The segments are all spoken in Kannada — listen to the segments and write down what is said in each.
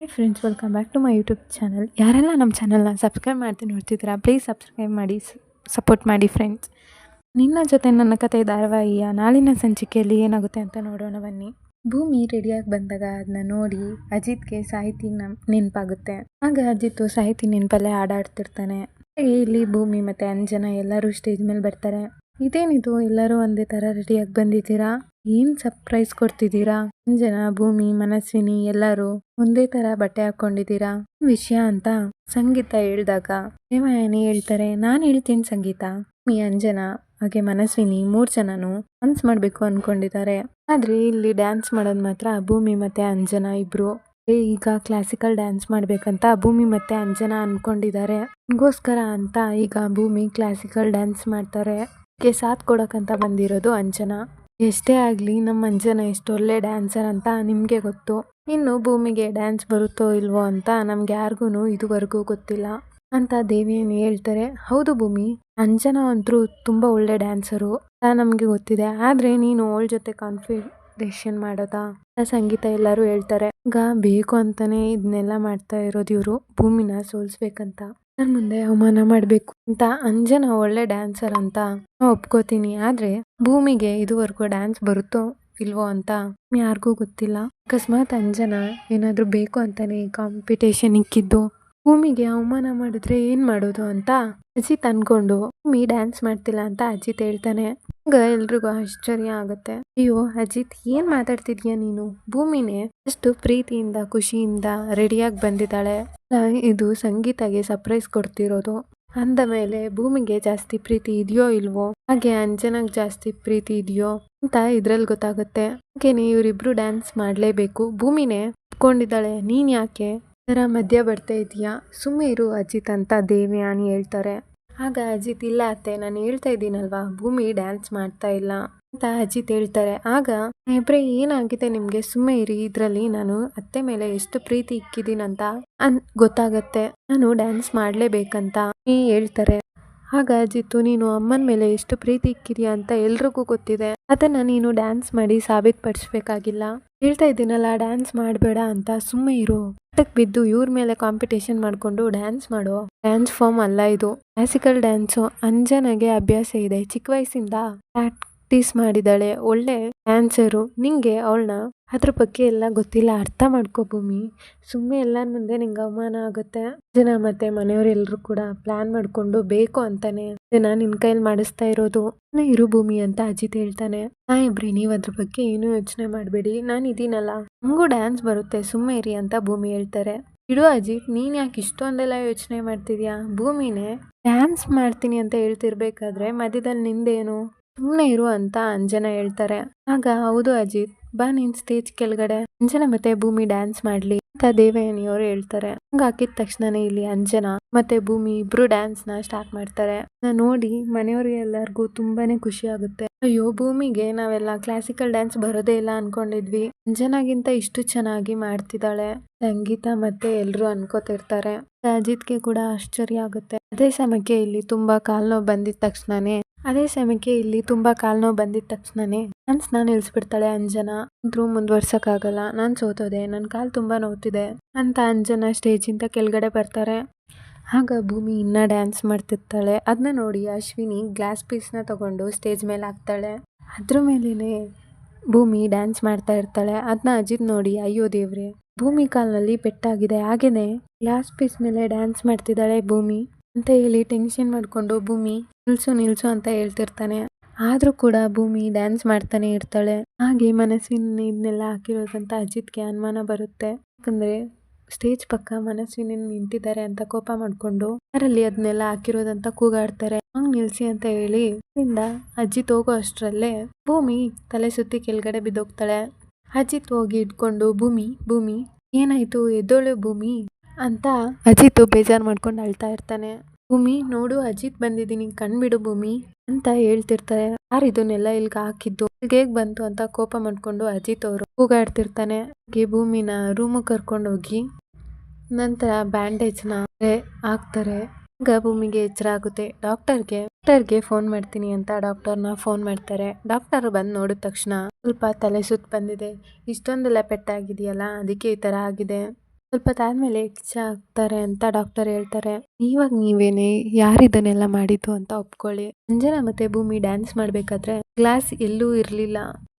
Hi friends, welcome back to my YouTube channel. ಯಾರೆಲ್ಲ ನಮ್ಮ ಚಾನಲ್ನ ಸಬ್ಸ್ಕ್ರೈಬ್ ಮಾಡ್ತೀನಿ ನೋಡ್ತಿದ್ದೀರಾ, ಪ್ಲೀಸ್ ಸಬ್ಸ್ಕ್ರೈಬ್ ಮಾಡಿ, ಸಪೋರ್ಟ್ ಮಾಡಿ ಫ್ರೆಂಡ್ಸ್. ನಿನ್ನ ಜೊತೆ ನನ್ನ ಕತೆ ಧಾರಾವಾಹಿಯ ನಾಳಿನ ಸಂಚಿಕೆಯಲ್ಲಿ ಏನಾಗುತ್ತೆ ಅಂತ ನೋಡೋಣ ಬನ್ನಿ. ಭೂಮಿ ರೆಡಿಯಾಗಿ ಬಂದಾಗ ಅದನ್ನ ನೋಡಿ ಅಜಿತ್ಗೆ ಸಾಹಿತಿ ನೆನಪಾಗುತ್ತೆ. ಆಗ ಅಜಿತ್ ಸಾಹಿತಿ ನೆನಪಲ್ಲೇ ಹಾಡಾಡ್ತಿರ್ತಾನೆ. ಇಲ್ಲಿ ಭೂಮಿ ಮತ್ತು ಅಂಜನಾ ಎಲ್ಲರೂ ಸ್ಟೇಜ್ ಮೇಲೆ ಬರ್ತಾರೆ. ಇದೇನಿದು, ಎಲ್ಲರೂ ಒಂದೇ ಥರ ರೆಡಿಯಾಗಿ ಬಂದಿದ್ದೀರಾ, ಏನು ಸರ್ಪ್ರೈಸ್ ಕೊಡ್ತಿದ್ದೀರಾ? ಅಂಜನಾ, ಭೂಮಿ, ಮನಸ್ವಿನಿ ಎಲ್ಲರೂ ಒಂದೇ ಥರ ಬಟ್ಟೆ ಹಾಕ್ಕೊಂಡಿದ್ದೀರಾ, ವಿಷಯ ಅಂತ ಸಂಗೀತ ಹೇಳಿದಾಗ ದೇವಯಾನಿ ಹೇಳ್ತಾರೆ, ನಾನು ಹೇಳ್ತೀನಿ ಸಂಗೀತ. ಭೂಮಿ, ಅಂಜನಾ ಹಾಗೆ ಮನಸ್ವಿನಿ 3 ಜನನು ಡ್ಯಾನ್ಸ್ ಮಾಡಬೇಕು ಅನ್ಕೊಂಡಿದ್ದಾರೆ. ಆದ್ರೆ ಇಲ್ಲಿ ಡ್ಯಾನ್ಸ್ ಮಾಡೋದು ಮಾತ್ರ ಭೂಮಿ ಮತ್ತೆ ಅಂಜನಾ ಇಬ್ರು. ಈಗ ಕ್ಲಾಸಿಕಲ್ ಡ್ಯಾನ್ಸ್ ಮಾಡ್ಬೇಕಂತ ಭೂಮಿ ಮತ್ತೆ ಅಂಜನಾ ಅನ್ಕೊಂಡಿದ್ದಾರೆ. ಅದಕ್ಕೋಸ್ಕರ ಅಂತ ಈಗ ಭೂಮಿ ಕ್ಲಾಸಿಕಲ್ ಡ್ಯಾನ್ಸ್ ಮಾಡ್ತಾರೆ. ಸಾಥ್ ಕೊಡಕ್ಕಂತ ಬಂದಿರೋದು ಅಂಜನಾ. ಎಷ್ಟೇ ಆಗ್ಲಿ ನಮ್ಮ ಅಂಜನಾ ಎಷ್ಟು ಒಳ್ಳೆ ಡ್ಯಾನ್ಸರ್ ಅಂತ ನಿಮ್ಗೆ ಗೊತ್ತು. ಇನ್ನು ಭೂಮಿಗೆ ಡ್ಯಾನ್ಸ್ ಬರುತ್ತೋ ಇಲ್ವೋ ಅಂತ ನಮ್ಗೆ ಯಾರಿಗೂ ಇದುವರೆಗೂ ಗೊತ್ತಿಲ್ಲ ಅಂತ ದೇವಿಯನ್ನು ಹೇಳ್ತಾರೆ. ಹೌದು ಭೂಮಿ, ಅಂಜನಾ ಅಂತೂ ತುಂಬಾ ಒಳ್ಳೆ ಡ್ಯಾನ್ಸರು ನಮ್ಗೆ ಗೊತ್ತಿದೆ, ಆದ್ರೆ ನೀನು ಅವಳ ಜೊತೆ ಕಾನ್ಫಿಡೇಷನ್ ಮಾಡೋದಾ? ಸಂಗೀತ ಎಲ್ಲರೂ ಹೇಳ್ತಾರೆ. ಈಗ ಬೇಕು ಅಂತಾನೆ ಇದನ್ನೆಲ್ಲ ಮಾಡ್ತಾ ಇರೋದು ಇವರು, ಭೂಮಿನ ಸೋಲ್ಸ್ಬೇಕಂತ, ಮುಂದೆ ಅವಮಾನ ಮಾಡ್ಬೇಕು ಅಂತ. ಅಂಜನಾ ಒಳ್ಳೆ ಡ್ಯಾನ್ಸರ್ ಅಂತ ಒಪ್ಕೋತೀನಿ, ಆದ್ರೆ ಭೂಮಿಗೆ ಇದುವರೆಗೂ ಡ್ಯಾನ್ಸ್ ಬರುತ್ತೋ ಇಲ್ವೋ ಅಂತ ಯಾರಿಗೂ ಗೊತ್ತಿಲ್ಲ. ಅಕಸ್ಮಾತ್ ಅಂಜನಾ ಏನಾದ್ರೂ ಬೇಕು ಅಂತಾನೆ ಕಾಂಪಿಟೇಷನ್ ಇಕ್ಕಿದ್ದು ಭೂಮಿಗೆ ಅವಮಾನ ಮಾಡಿದ್ರೆ ಏನ್ ಮಾಡೋದು ಅಂತ ಅಜಿತ್ ಅನ್ಕೊಂಡು ಭೂಮಿ ಡ್ಯಾನ್ಸ್ ಮಾಡ್ತಿಲ್ಲ ಅಂತ ಅಜಿತ್ ಹೇಳ್ತಾನೆ. ಆಗ ಎಲ್ರಿಗೂ ಆಶ್ಚರ್ಯ ಆಗುತ್ತೆ. ಅಯ್ಯೋ ಅಜಿತ್, ಏನ್ ಮಾತಾಡ್ತಿದ್ಯಾ ನೀನು? ಭೂಮಿನೇ ಅಷ್ಟು ಪ್ರೀತಿಯಿಂದ ಖುಷಿಯಿಂದ ರೆಡಿಯಾಗಿ ಬಂದಿದ್ದಾಳೆ, ಇದು ಸಂಗೀತಗೆ ಸರ್ಪ್ರೈಸ್ ಕೊಡ್ತಿರೋದು ಅಂದ ಮೇಲೆ ಭೂಮಿಗೆ ಜಾಸ್ತಿ ಪ್ರೀತಿ ಇದೆಯೋ ಇಲ್ವೋ, ಹಾಗೆ ಅಂಜನಾಗ್ ಜಾಸ್ತಿ ಪ್ರೀತಿ ಇದೆಯೋ ಅಂತ ಇದ್ರಲ್ಲಿ ಗೊತ್ತಾಗುತ್ತೆ. ಹಾಗೇನೆ ಇವರಿಬ್ರು ಡ್ಯಾನ್ಸ್ ಮಾಡ್ಲೇಬೇಕು. ಭೂಮಿನೇ ಒಪ್ಕೊಂಡಿದ್ದಾಳೆ, ನೀನ್ ಯಾಕೆ ಇದರ ಮಧ್ಯ ಬರ್ತಾ ಇದೀಯಾ? ಸುಮ್ಮನೆ ಇರು ಅಜಿತ್ ಅಂತ ದೇವಯಾನಿ ಹೇಳ್ತಾರೆ. ಆಗ ಅಜಿತ್, ಇಲ್ಲ ಅತ್ತೆ, ನಾನು ಹೇಳ್ತಾ ಇದ್ದೀನಲ್ವಾ ಭೂಮಿ ಡ್ಯಾನ್ಸ್ ಮಾಡ್ತಾ ಇಲ್ಲ ಅಂತ ಅಜಿತ್ ಹೇಳ್ತಾರೆ. ಆಗ ಇಬ್ರೆ, ಏನಾಗಿದೆ ನಿಮ್ಗೆ? ಸುಮ್ಮನೆ ಇರಿ, ಇದ್ರಲ್ಲಿ ನಾನು ಅತ್ತೆ ಮೇಲೆ ಎಷ್ಟು ಪ್ರೀತಿ ಇಕ್ಕಿದ್ದೀನಂತ ಗೊತ್ತಾಗತ್ತೆ, ನಾನು ಡ್ಯಾನ್ಸ್ ಮಾಡ್ಲೇಬೇಕಂತ ಹೇಳ್ತಾರೆ. ಆಗ ಅಜಿತ್ತು, ನೀನು ಅಮ್ಮನ ಮೇಲೆ ಎಷ್ಟು ಪ್ರೀತಿ ಇಕ್ಕಿದ್ಯಾ ಅಂತ ಎಲ್ರಿಗೂ ಗೊತ್ತಿದೆ, ಅದನ್ನ ನೀನು ಡ್ಯಾನ್ಸ್ ಮಾಡಿ ಸಾಬೀತುಪಡಿಸ್ಬೇಕಾಗಿಲ್ಲ. ಹೇಳ್ತಾ ಇದ್ದೀನಲ್ಲ ಡ್ಯಾನ್ಸ್ ಮಾಡಬೇಡ ಅಂತ, ಸುಮ್ಮನೆ ಇರು. ಬಿದ್ದು ಇವ್ರ ಮೇಲೆ ಕಾಂಪಿಟೇಷನ್ ಮಾಡ್ಕೊಂಡು ಡ್ಯಾನ್ಸ್ ಮಾಡೋ ಡ್ಯಾನ್ಸ್ ಫಾರ್ಮ್ ಅಲ್ಲ ಇದು, ಕ್ಲಾಸಿಕಲ್ ಡ್ಯಾನ್ಸು. ಅಂಜನಾಗೆ ಅಭ್ಯಾಸ ಇದೆ, ಚಿಕ್ಕ ವಯಸ್ಸಿಂದ ಪ್ರಾಕ್ಟೀಸ್ ಮಾಡಿದಾಳೆ, ಒಳ್ಳೆ ಡ್ಯಾನ್ಸರು. ನಿಂಗೆ ಅವಳನ್ನ ಅದ್ರ ಬಗ್ಗೆ ಎಲ್ಲ ಗೊತ್ತಿಲ್ಲ, ಅರ್ಥ ಮಾಡ್ಕೋ ಭೂಮಿ. ಸುಮ್ಮನೆ ಎಲ್ಲರ ಮುಂದೆ ನಿಂಗೆ ಅವಮಾನ ಆಗುತ್ತೆ. ಜನ ಮತ್ತೆ ಮನೆಯವರೆಲ್ಲರೂ ಕೂಡ ಪ್ಲಾನ್ ಮಾಡ್ಕೊಂಡು ಬೇಕು ಅಂತಾನೆ ನಾನು ನಿನ್ ಕೈಯಲ್ಲಿ ಮಾಡಿಸ್ತಾ ಇರೋದು. ಇರು ಭೂಮಿ ಅಂತ ಅಜಿತ್ ಹೇಳ್ತಾನೆ. ಇಬ್ರಿ, ನೀವ್ ಅದ್ರ ಬಗ್ಗೆ ಏನು ಯೋಚನೆ ಮಾಡಬೇಡಿ, ನಾನು ಇದೀನಲ್ಲ, ನಂಗೂ ಡ್ಯಾನ್ಸ್ ಬರುತ್ತೆ, ಸುಮ್ಮನೆ ಇರಿ ಅಂತ ಭೂಮಿ ಹೇಳ್ತಾರೆ. ಇಡು ಅಜಿತ್, ನೀನ್ ಯಾಕೆ ಇಷ್ಟೊಂದೆಲ್ಲ ಯೋಚನೆ ಮಾಡ್ತಿದ್ಯಾ? ಭೂಮಿನೇ ಡ್ಯಾನ್ಸ್ ಮಾಡ್ತೀನಿ ಅಂತ ಹೇಳ್ತಿರ್ಬೇಕಾದ್ರೆ ಮಧ್ಯದಲ್ಲಿ ನಿಂದೇನು, ಸುಮ್ಮನೆ ಇರು ಅಂತ ಅಂಜನಾ ಹೇಳ್ತಾರೆ. ಆಗ ಹೌದು ಅಜಿತ್, ಬಾ ನೀನ್ ಸ್ಟೇಜ್ ಕೆಳಗಡೆ, ಅಂಜನಾ ಮತ್ತೆ ಭೂಮಿ ಡ್ಯಾನ್ಸ್ ಮಾಡ್ಲಿ ಅಂತ ದೇವಯಾನಿಯವರು ಹೇಳ್ತಾರೆ. ಹಂಗ ಹಾಕಿದ ತಕ್ಷಣನೇ ಇಲ್ಲಿ ಅಂಜನಾ ಮತ್ತೆ ಭೂಮಿ ಇಬ್ರು ಡ್ಯಾನ್ಸ್ ನ ಸ್ಟಾರ್ಟ್ ಮಾಡ್ತಾರೆ. ನೋಡಿ ಮನೆಯವ್ರಿಗೆ ಎಲ್ಲರಿಗೂ ತುಂಬಾನೇ ಖುಷಿ ಆಗುತ್ತೆ. ಅಯ್ಯೋ, ಭೂಮಿಗೆ ನಾವೆಲ್ಲ ಕ್ಲಾಸಿಕಲ್ ಡ್ಯಾನ್ಸ್ ಬರೋದೇ ಇಲ್ಲ ಅನ್ಕೊಂಡಿದ್ವಿ, ಅಂಜನಾಗಿಂತ ಇಷ್ಟು ಚೆನ್ನಾಗಿ ಮಾಡ್ತಿದ್ದಾಳೆ ಸಂಗೀತ ಮತ್ತೆ ಎಲ್ರು ಅನ್ಕೋತಿರ್ತಾರೆ. ಅಜಿತ್ಗೆ ಕೂಡ ಆಶ್ಚರ್ಯ ಆಗುತ್ತೆ. ಅದೇ ಸಮಯಕ್ಕೆ ಇಲ್ಲಿ ತುಂಬಾ ಕಾಲ್ ನೋವು ಬಂದಿದ ತಕ್ಷಣನೇ ಡ್ಯಾನ್ಸ್ನ ನಿಲ್ಸ್ಬಿಡ್ತಾಳೆ ಅಂಜನಾ. ಅಂದ್ರೂ ಮುಂದುವರ್ಸಕ್ಕಾಗಲ್ಲ, ನಾನ್ ಸೋತೋದೆ, ನನ್ ಕಾಲ್ ತುಂಬಾ ನೋವ್ತಿದೆ ಅಂತ ಅಂಜನಾ ಸ್ಟೇಜ್ ಇಂದ ಕೆಳಗಡೆ ಬರ್ತಾರೆ. ಆಗ ಭೂಮಿ ಇನ್ನ ಡ್ಯಾನ್ಸ್ ಮಾಡ್ತಿರ್ತಾಳೆ. ಅದನ್ನ ನೋಡಿ ಅಶ್ವಿನಿ ಗ್ಲಾಸ್ ಪೀಸ್ನ ತಗೊಂಡು ಸ್ಟೇಜ್ ಮೇಲೆ ಹಾಕ್ತಾಳೆ. ಅದ್ರ ಮೇಲೇನೆ ಭೂಮಿ ಡ್ಯಾನ್ಸ್ ಮಾಡ್ತಾ ಇರ್ತಾಳೆ. ಅದನ್ನ ಅಜಿತ್ ನೋಡಿ, ಅಯ್ಯೋ ದೇವ್ರೆ, ಭೂಮಿ ಕಾಲ್ನಲ್ಲಿ ಪೆಟ್ಟಾಗಿದೆ, ಹಾಗೇನೆ ಗ್ಲಾಸ್ ಪೀಸ್ ಮೇಲೆ ಡ್ಯಾನ್ಸ್ ಮಾಡ್ತಿದ್ದಾಳೆ ಭೂಮಿ ಅಂತ ಹೇಳಿ ಟೆನ್ಷನ್ ಮಾಡ್ಕೊಂಡು ಭೂಮಿ ನಿಲ್ಸು ಅಂತ ಹೇಳ್ತಿರ್ತಾನೆ. ಆದ್ರೂ ಕೂಡ ಭೂಮಿ ಡ್ಯಾನ್ಸ್ ಮಾಡ್ತಾನೆ ಇರ್ತಾಳೆ. ಹಾಗೆ ಮನಸ್ಸಿನ ಇದನ್ನೆಲ್ಲ ಹಾಕಿರೋದಂತ ಅಜಿತ್ಗೆ ಅನುಮಾನ ಬರುತ್ತೆ. ಯಾಕಂದ್ರೆ ಸ್ಟೇಜ್ ಪಕ್ಕ ಮನಸ್ವಿನಿ ನಿಂತಿದ್ದಾರೆ ಅಂತ ಕೋಪ ಮಾಡ್ಕೊಂಡು ಅದರಲ್ಲಿ ಅದನ್ನೆಲ್ಲ ಹಾಕಿರೋದಂತ ಕೂಗಾಡ್ತಾರೆ. ಹಂಗ್ ನಿಲ್ಸಿ ಅಂತ ಹೇಳಿ ಅಜಿತ್ ಹೋಗೋ ಅಷ್ಟ್ರಲ್ಲೇ ಭೂಮಿ ತಲೆ ಸುತ್ತಿ ಕೆಳಗಡೆ ಬಿದ್ದೋಗ್ತಾಳೆ. ಅಜಿತ್ ಹೋಗಿ ಇಟ್ಕೊಂಡು, ಭೂಮಿ ಏನಾಯ್ತು, ಎದ್ದೋಳು ಭೂಮಿ ಅಂತ ಅಜಿತ್ ಬೇಜಾರ್ ಮಾಡ್ಕೊಂಡು ಅಳ್ತಾ ಇರ್ತಾನೆ. ಭೂಮಿ ನೋಡು, ಅಜಿತ್ ಬಂದಿದ್ದೀನಿ, ಕಣ್ಬಿಡು ಭೂಮಿ ಅಂತ ಹೇಳ್ತಿರ್ತಾರೆ. ಯಾರು ಇದನ್ನೆಲ್ಲ ಇಲ್ಗ ಹಾಕಿದ್ದು, ಹೇಗ್ ಬಂತು ಅಂತ ಕೋಪ ಮಾಡ್ಕೊಂಡು ಅಜಿತ್ ಅವರು ಕೂಗಾಡ್ತಿರ್ತಾನೆ. ಭೂಮಿನ ರೂಮ್ ಕರ್ಕೊಂಡು ಹೋಗಿ ನಂತರ ಬ್ಯಾಂಡೇಜ್ನ ಹಾಕ್ತಾರೆ. ಈಗ ಭೂಮಿಗೆ ಎಚ್ಚರ ಆಗುತ್ತೆ. ಡಾಕ್ಟರ್ಗೆ ಫೋನ್ ಮಾಡ್ತೀನಿ ಅಂತ ಡಾಕ್ಟರ್ನ ಫೋನ್ ಮಾಡ್ತಾರೆ. ಡಾಕ್ಟರ್ ಬಂದು ನೋಡಿದ ತಕ್ಷಣ ಸ್ವಲ್ಪ ತಲೆ ಸುತ್ತ ಬಂದಿದೆ, ಇಷ್ಟೊಂದೆಲ್ಲ ಪೆಟ್ಟಾಗಿದೆಯಲ್ಲ, ಅದಕ್ಕೆ ಈ ತರ ಆಗಿದೆ ಸ್ವಲ್ಪ ಹೊತ್ತಾದ್ಮೇಲೆ ಎಕ್ಸ್ರೇ ಆಗ್ತಾರೆ ಅಂತ ಡಾಕ್ಟರ್ ಹೇಳ್ತಾರೆ. ಇವಾಗ ನೀವೇನೆ ಯಾರಿದನ್ನೆಲ್ಲ ಮಾಡಿದ್ದು ಅಂತ ಒಪ್ಕೊಳ್ಳಿ. ಅಂಜನಾ ಮತ್ತೆ ಭೂಮಿ ಡ್ಯಾನ್ಸ್ ಮಾಡ್ಬೇಕಾದ್ರೆ ಗ್ಲಾಸ್ ಎಲ್ಲೂ ಇರ್ಲಿಲ್ಲ.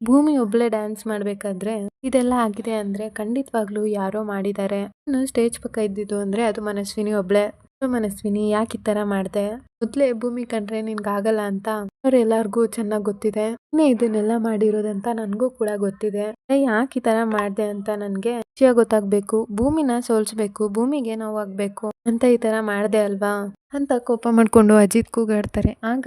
ಭೂಮಿ ಒಬ್ಳೆ ಡ್ಯಾನ್ಸ್ ಮಾಡ್ಬೇಕಾದ್ರೆ ಇದೆಲ್ಲ ಆಗಿದೆ ಅಂದ್ರೆ ಖಂಡಿತವಾಗ್ಲೂ ಯಾರೋ ಮಾಡಿದ್ದಾರೆ. ಇನ್ನು ಸ್ಟೇಜ್ ಪಕ್ಕ ಇದ್ದಿದ್ದು ಅಂದ್ರೆ ಅದು ಮನಸ್ವಿನಿ ಒಬ್ಳೆ. ಮನಸ್ವಿನಿ ಯಾಕೆ ಈ ತರ ಮಾಡ್ದೆ? ಮೊದ್ಲೇ ಭೂಮಿ ಕಂಡ್ರೆ ನಿನ್ಗಾಗಲ್ಲ ಅಂತ ಅವ್ರೆಲ್ಲಾರ್ಗೂ ಚೆನ್ನಾಗ್ ಗೊತ್ತಿದೆ. ಇನ್ನೇ ಇದನ್ನೆಲ್ಲ ಮಾಡಿರೋದಂತ ನನ್ಗೂ ಕೂಡ ಗೊತ್ತಿದೆ. ಯಾಕೆ ಈ ತರ ಮಾಡ್ದೆ ಅಂತ ನನ್ಗೆ ವಿಷಯ ಗೊತ್ತಾಗ್ಬೇಕು. ಭೂಮಿನ ಸೋಲ್ಸ್ಬೇಕು, ಭೂಮಿಗೆ ನೋವಾಗ್ಬೇಕು ಅಂತ ಈ ತರ ಮಾಡ್ದೆ ಅಲ್ವಾ ಅಂತ ಕೋಪ ಮಾಡ್ಕೊಂಡು ಅಜಿತ್ ಕೂಗಾಡ್ತಾರೆ. ಆಗ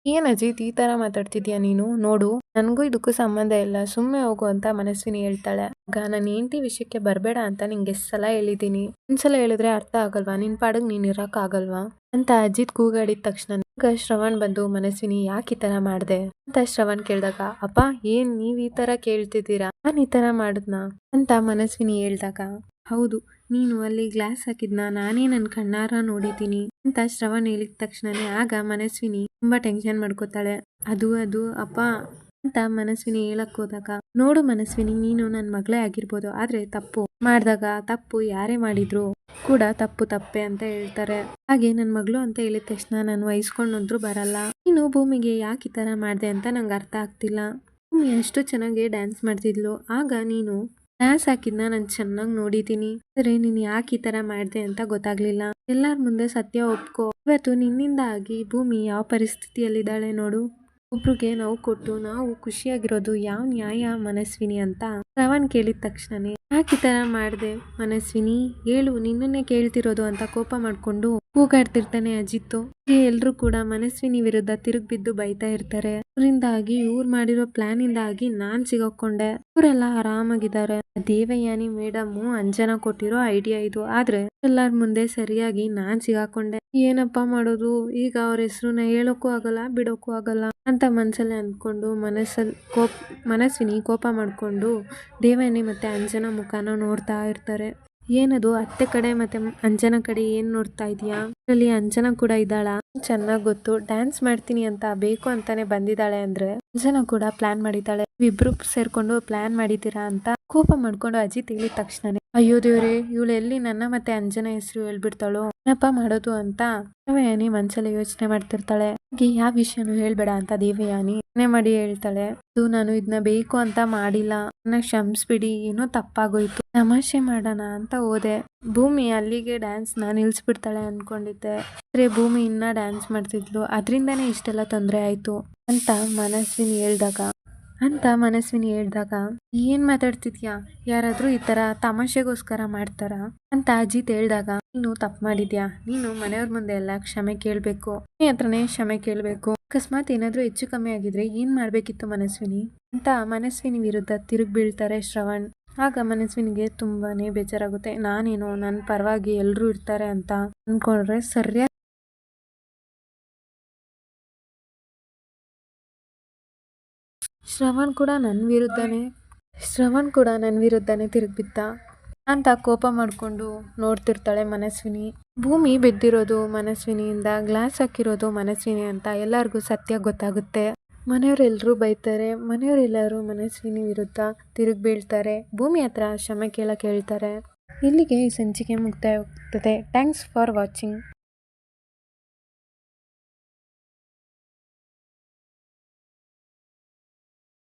ಏನ್ ಅಜಿತ್ ಈ ತರ ಮಾತಾಡ್ತಿದ್ಯಾ ನೀನು? ನೋಡು, ನನ್ಗೂ ಇದಕ್ಕೂ ಸಂಬಂಧ ಇಲ್ಲ, ಸುಮ್ಮನೆ ಹೋಗು ಅಂತ ಮನಸ್ವಿನಿ ಹೇಳ್ತಾಳೆ. ಆಗ ನಾನು ಹೆಂಡತಿ ವಿಷಯಕ್ಕೆ ಬರ್ಬೇಡ ಅಂತ ನಿಂಗೆ ಎಷ್ಟ್ ಸಲ ಹೇಳಿದೀನಿ, ಒಂದ್ಸಲ ಹೇಳಿದ್ರೆ ಅರ್ಥ ಆಗಲ್ವಾ? ನಿನ್ ಪಾಡಿಗೆ ನೀನ್ ಇರಕ್ ಆಗಲ್ವಾ ಅಂತ ಅಜಿತ್ ಕೂಗಾಡಿದ ತಕ್ಷಣ ಈಗ ಶ್ರವಣ್ ಬಂದು ಮನಸ್ವಿನಿ ಯಾಕೆ ಈ ತರ ಮಾಡ್ದೆ ಅಂತ ಶ್ರವಣ್ ಕೇಳ್ದಾಗ, ಅಪ್ಪ ಏನ್ ನೀವ್ ಈ ತರ ಕೇಳ್ತಿದ್ದೀರಾ? ನಾನ್ ಈ ತರ ಮಾಡಿದ್ನಾ ಅಂತ ಮನಸ್ವಿನಿ ಹೇಳ್ದಾಗ, ಹೌದು, ನೀನು ಅಲ್ಲಿ ಗ್ಲಾಸ್ ಹಾಕಿದ್ನ ನಾನೇ ನನ್ ಕಣ್ಣಾರ ನೋಡಿದ್ದೀನಿ ಅಂತ ಶ್ರವಣ್ ಹೇಳಿದ ತಕ್ಷಣನೇ ಆಗ ಮನಸ್ವಿನಿ ತುಂಬಾ ಟೆನ್ಷನ್ ಮಾಡ್ಕೋತಾಳೆ. ಅದು ಅಪ್ಪ ಅಂತ ಮನಸ್ವಿನಿ ಹೇಳಕ್ ಹೋದಾಗ, ನೋಡು ಮನಸ್ವಿನಿ, ನೀನು ನನ್ ಮಗಳೇ ಆಗಿರ್ಬೋದು, ಆದ್ರೆ ತಪ್ಪು ಮಾಡಿದಾಗ ತಪ್ಪು ಯಾರೇ ಮಾಡಿದ್ರು ಕೂಡ ತಪ್ಪೆ ಅಂತ ಹೇಳ್ತಾರೆ. ಹಾಗೆ ನನ್ ಮಗಳು ಅಂತ ಹೇಳಿದ ತಕ್ಷಣ ನಾನು ವಹಿಸ್ಕೊಂಡಂದ್ರು ಬರಲ್ಲ. ನೀನು ಭೂಮಿಗೆ ಯಾಕೆ ಈ ತರ ಮಾಡ್ದೆ ಅಂತ ನಂಗೆ ಅರ್ಥ ಆಗ್ತಿಲ್ಲ. ಭೂಮಿ ಅಷ್ಟು ಚೆನ್ನಾಗಿ ಡ್ಯಾನ್ಸ್ ಮಾಡ್ತಿದ್ಲು, ಆಗ ನೀನು ಡ್ಯಾನ್ಸ್ ಹಾಕಿದ್ನ ನಾನು ಚೆನ್ನಾಗಿ ನೋಡಿದ್ದೀನಿ, ಆದ್ರೆ ನೀನ್ ಯಾಕೆ ಈ ತರ ಮಾಡ್ದೆ ಅಂತ ಗೊತ್ತಾಗ್ಲಿಲ್ಲ. ಎಲ್ಲಾರ ಮುಂದೆ ಸತ್ಯ ಒಪ್ಕೋ. ಇವತ್ತು ನಿನ್ನಿಂದ ಆಗಿ ಭೂಮಿ ಯಾವ ಪರಿಸ್ಥಿತಿಯಲ್ಲಿದ್ದಾಳೆ ನೋಡು. ಒಬ್ರಿಗೆ ನೋವು ಕೊಟ್ಟು ನಾವು ಖುಷಿಯಾಗಿರೋದು ಯಾವ ನ್ಯಾಯ ಮನಸ್ವಿನಿ ಅಂತ ಶ್ರವಣ್ ಕೇಳಿದ ತಕ್ಷಣನೇ ಯಾಕೆ ಈ ತರ ಮಾಡ್ದೆ ಮನಸ್ವಿನಿ, ಹೇಳು, ನಿನ್ನನ್ನೇ ಕೇಳ್ತಿರೋದು ಅಂತ ಕೋಪ ಮಾಡ್ಕೊಂಡು ಕೂಗಾಡ್ತಿರ್ತಾನೆ ಅಜಿತ್ತು. ಎಲ್ರು ಕೂಡ ಮನಸ್ವಿನಿ ವಿರುದ್ಧ ತಿರುಗ್ ಬಿದ್ದು ಬೈತಾ ಇರ್ತಾರೆ. ಇವರಿಂದಾಗಿ ಇವ್ರು ಮಾಡಿರೋ ಪ್ಲಾನ್ ಇಂದಾಗಿ ನಾನ್ ಸಿಗಾಕೊಂಡೆ, ಇವರೆಲ್ಲ ಆರಾಮಾಗಿದ್ದಾರೆ. ದೇವಯಾನಿ ಮೇಡಮ್ ಅಂಜನಾ ಕೊಟ್ಟಿರೋ ಐಡಿಯಾ ಇದು, ಆದ್ರೆ ಎಲ್ಲಾರ ಮುಂದೆ ಸರಿಯಾಗಿ ನಾನ್ ಸಿಗಾಕೊಂಡೆ. ಏನಪ್ಪಾ ಮಾಡೋದು ಈಗ? ಅವ್ರ ಹೆಸರನ್ನ ಹೇಳೋಕ್ಕೂ ಆಗಲ್ಲ, ಬಿಡೋಕ್ಕೂ ಆಗಲ್ಲ ಅಂತ ಮನ್ಸಲ್ಲಿ ಅಂದ್ಕೊಂಡು ಮನಸ್ವಿನಿ ಕೋಪ ಮಾಡ್ಕೊಂಡು ದೇವಯಾನಿ ಮತ್ತೆ ಅಂಜನಾ ಮುಖಾನ ನೋಡ್ತಾ ಇರ್ತಾರೆ. ಏನದು ಅತ್ತೆ ಕಡೆ ಮತ್ತೆ ಅಂಜನಾ ಕಡೆ ಏನ್ ನೋಡ್ತಾ ಇದೀಯಾ? ಅಲ್ಲಿ ಅಂಜನಾ ಕೂಡ ಇದ್ದಾಳ? ಚೆನ್ನಾಗ್ ಗೊತ್ತು, ಡ್ಯಾನ್ಸ್ ಮಾಡ್ತೀನಿ ಅಂತ ಬೇಕು ಅಂತಾನೆ ಬಂದಿದ್ದಾಳೆ ಅಂದ್ರೆ ಅಂಜನಾ ಕೂಡ ಪ್ಲಾನ್ ಮಾಡಿದ್ದಾಳೆ. ಇಬ್ರು ಸೇರ್ಕೊಂಡು ಪ್ಲಾನ್ ಮಾಡಿದ್ದೀರಾ ಅಂತ ಕೋಪ ಮಾಡ್ಕೊಂಡು ಅಜಿತ್ ಹೇಳಿದ ತಕ್ಷಣನೇ, ಅಯ್ಯೋ ದೇವ್ರೆ, ಇವಳು ಎಲ್ಲಿ ನನ್ನ ಮತ್ತೆ ಅಂಜನಾ ಹೆಸರು ಹೇಳ್ಬಿಡ್ತಾಳೋ, ಏನಪ್ಪ ಮಾಡೋದು ಅಂತ ದೇವಯಾನಿ ಮನ್ಸಲ್ಲಿ ಯೋಚನೆ ಮಾಡ್ತಿರ್ತಾಳೆ. ಯಾವ ವಿಷಯನೂ ಹೇಳ್ಬೇಡ ಅಂತ ದೇವಯಾನಿ ಮಾಡಿ ಹೇಳ್ತಾಳೆ. ಅದು ನಾನು ಇದನ್ನ ಬೇಕು ಅಂತ ಮಾಡಿಲ್ಲ, ನನ್ನ ಕ್ಷಮಿಸ್ಬಿಡಿ, ಏನೋ ತಪ್ಪಾಗೋಯ್ತು, ತಮಾಷೆ ಮಾಡೋಣ ಅಂತ ಹೋದೆ. ಭೂಮಿ ಅಲ್ಲಿಗೆ ಡ್ಯಾನ್ಸ್ ನಿಲ್ಸ್ಬಿಡ್ತಾಳೆ ಅನ್ಕೊಂಡಿದ್ದೆ, ಆದ್ರೆ ಭೂಮಿ ಇನ್ನ ಡ್ಯಾನ್ಸ್ ಮಾಡ್ತಿದ್ಲು, ಅದ್ರಿಂದಾನೇ ಇಷ್ಟೆಲ್ಲ ತೊಂದರೆ ಆಯ್ತು ಅಂತ ಮನಸ್ವಿನಿ ಹೇಳ್ದಾಗ ಏನ್ ಮಾತಾಡ್ತಿದ್ಯಾ? ಯಾರಾದ್ರೂ ಈ ತರ ತಮಾಷೆಗೋಸ್ಕರ ಮಾಡ್ತಾರ ಅಂತ ಅಜಿತ್ ಹೇಳ್ದಾಗ, ನೀನು ತಪ್ಪು ಮಾಡಿದ್ಯಾ, ನೀನು ಮನೆಯವ್ರ ಮುಂದೆ ಎಲ್ಲ ಕ್ಷಮೆ ಕೇಳ್ಬೇಕು, ನೀ ಹತ್ರನೇ ಕ್ಷಮೆ ಕೇಳ್ಬೇಕು. ಅಕಸ್ಮಾತ್ ಏನಾದ್ರೂ ಹೆಚ್ಚು ಕಮ್ಮಿ ಆಗಿದ್ರೆ ಏನ್ ಮಾಡ್ಬೇಕಿತ್ತು ಮನಸ್ವಿನಿ ಅಂತ ಮನಸ್ವಿನಿ ವಿರುದ್ಧ ತಿರುಗಿ ಬೀಳ್ತಾರೆ ಶ್ರವಣ್. ಆಗ ಮನಸ್ವಿನಿಗೆ ತುಂಬಾನೇ ಬೇಜಾರಾಗುತ್ತೆ. ನಾನೇನೋ ನನ್ನ ಪರವಾಗಿ ಎಲ್ರು ಇರ್ತಾರೆ ಅಂತ ಅನ್ಕೊಂಡ್ರೆ ಸರಿಯಾಗಿ ಶ್ರವಣ್ ಕೂಡ ನನ್ನ ವಿರುದ್ಧನೇ ತಿರುಗ್ಬಿದ್ದ ಅಂತ ಕೋಪ ಮಾಡ್ಕೊಂಡು ನೋಡ್ತಿರ್ತಾಳೆ ಮನಸ್ವಿನಿ. ಭೂಮಿ ಬಿದ್ದಿರೋದು ಮನಸ್ವಿನಿಯಿಂದ, ಗ್ಲಾಸ್ ಹಾಕಿರೋದು ಮನಸ್ವಿನಿ ಅಂತ ಎಲ್ಲರಿಗೂ ಸತ್ಯ ಗೊತ್ತಾಗುತ್ತೆ. ಮನೆಯವರೆಲ್ಲರೂ ಬೈತಾರೆ, ಮನೆಯವರೆಲ್ಲರೂ ಮನಸ್ವಿನಿ ವಿರುದ್ಧ ತಿರುಗಿ ಬೀಳ್ತಾರೆ. ಭೂಮಿ ಹತ್ರ ಕ್ಷಮೆ ಕೇಳಕ್ಕೆ ಹೇಳ್ತಾರೆ. ಇಲ್ಲಿಗೆ ಈ ಸಂಚಿಕೆ ಮುಕ್ತಾಯ ಆಗ್ತದೆ. Thanks for watching.